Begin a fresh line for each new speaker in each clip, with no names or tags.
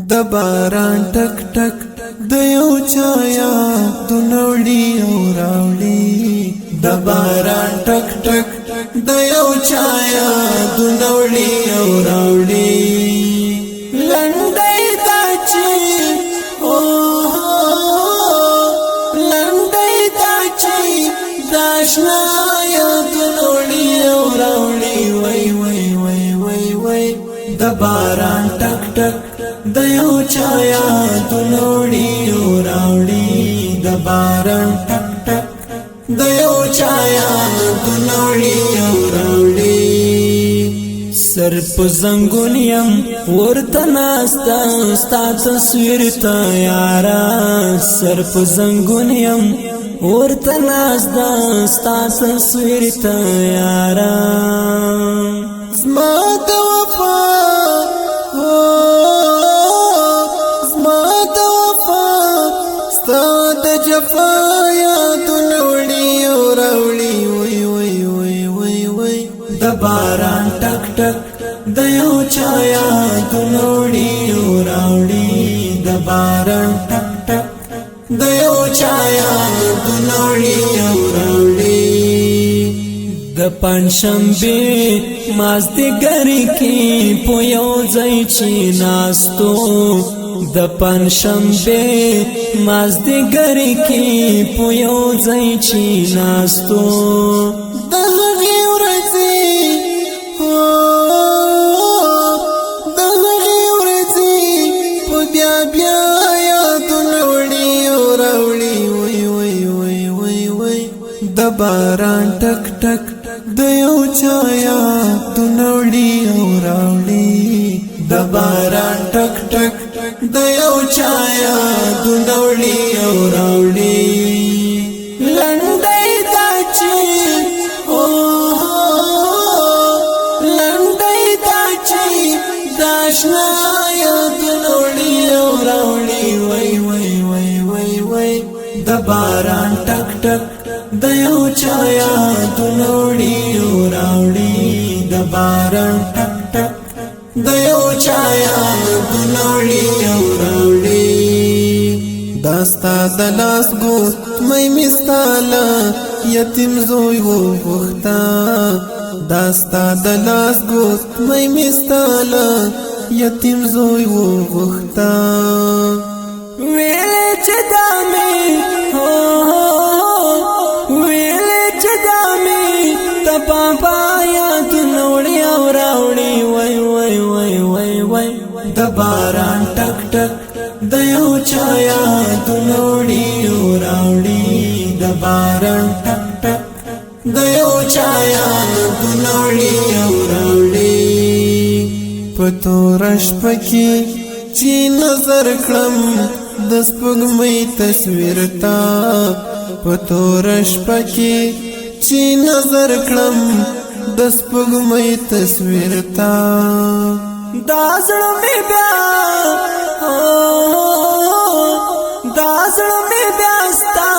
د باران ټک ټک د یو چا یادونه وړي او راوړي د باران ټک ټک د یو چا یادونه وړي او راوړي لنډۍ دا چې لنډۍ دا چې د اشنا یادونه وړي او راوړي وای وای وای وای وای د باران ټک ټک د یو چا یادونه وړي او راوړي د باران ټک ټک د یو چا یادونه وړي او راوړي سر په زنګون یم ورته ناسته ستا تصویر ته یاره سر په زنګون یم ورته ناسته ستا تصویر ته یاره زما د وفا جفا یادونه وړي او راوړي وای وای وای وای وای د باران ټک ټک د یو چا یادونه وړي او راوړي د باران ټک ټک د یو چا یادونه وړي او راوړي د پنځشنبې مازدیګر کې په یو ځای چې ناستو د پنځشنبې مازدیګر کې په یو ځای چې ناستو د هغې ورځې د هغې ورځې په بیا بیا یادونه وړي او راوړي وای وای وای وای وای د باران ټک ټک د یو چا یادونه وړي او راوړي د باران ټک ټک د یو چا یادونه وړي او راوړي لنډۍ دا چې لنډۍ دا چې د اشنا یادونه وړي او راوړي وای وای وای وای وای د باران ټک ټک د یو چا یادونه وړي او راوړي د باران ټک ټک د یو چا یادونه وړي او راوړي دا ستا د لاس ګوت مې مستاله یتیم زوی وغوښته دا ستا د لاس ګوت مې مستاله یتیم زوی وغوښته ویلې چې دا مې ویلې چې دا مې د پاپا یادونه وړي او راوړي وای وای وای وای وای د باران ټک ټک د یو چا یادونه وړي او راوړي د باران ټک ټک د یو چا یادونه وړي او راوړي په توره شپه کې چې نظر کړم د سپوږمۍ تصویر ته په توره شپه کې چې نظر کړم د سپوږمۍ تصویر ته دا زړه مې بیا دا زړه مې بیا ستا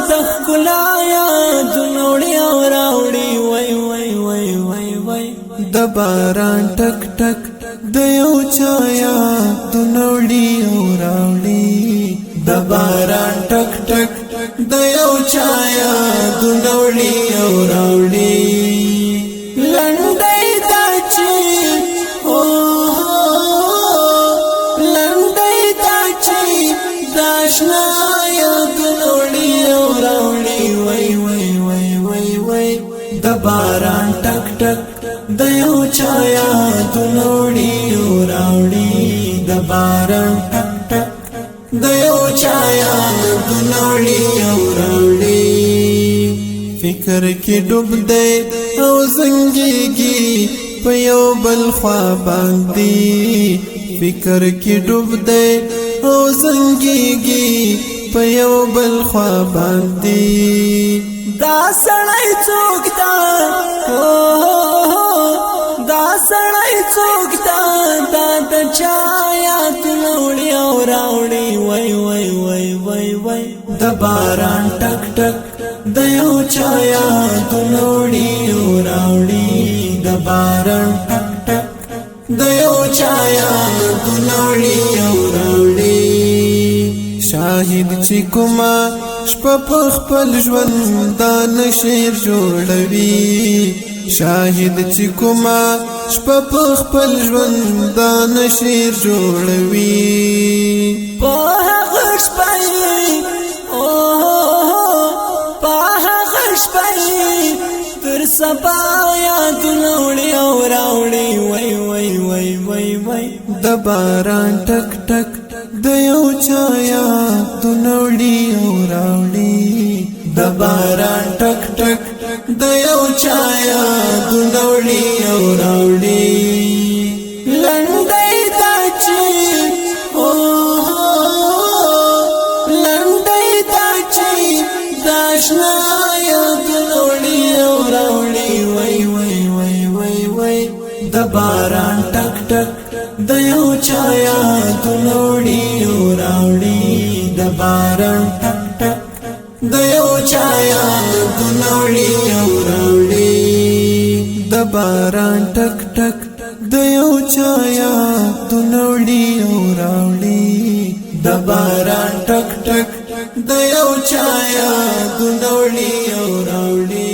د ښکلا یادونه وړي او راوړي وای وای وای وای وای د باران ټک ټک د یو چا یادونه وړي او راوړي د باران ټک ټک د یو چا یادونه وړي او راوړي لنډۍ دا چې لنډۍ دا چې د اشنا یادونه وړي او راوړي وای وای وای وای وای د باران ټک ټک د یو چا یادونه وړي او راوړي د باران ټک ټک د یو چا یادونه وړي او راوړي فکر کې ډوب دی او زنګيږي په یو بل خوا باندې فکر کې ډوب دی او زنګيږي په یو بل خوا باندې دا سړی څوک دا دا سړی څوک دا د چا یادونه وړي او راوړي وای وای وای وای وای د باران ټک ټک د یو چا یادونه وړي او راوړي د باران ټک ټک د یو چایا دنوړي او راوړي شاهد چې کومه شپه په خپل ژوند دا نشیر جوړوي شاهد چې کومه شپه په خپل ژوند دا نشیر جوړوي په هغه شپه تر سبا یادونه وړي او راوړي وای وای وای وای وای د باران ټک ټک د یو چا یادونه وړي او راوړي د باران ټک ټک د یو چا یادونه وړي او راوړي لنډۍ دا چې لنډۍ دا چې د اشنا یادونه وړي او راوړي وای وای وای وای وای د باران ټک ټک د یو چا یادونه وړي او راوړي د باران ټک ټک د یو چا یادونه وړي او راوړي د باران ټک ټک د یو چا یادونه وړي او راوړي د باران ټک ټک د یو چا یادونه وړي او راوړي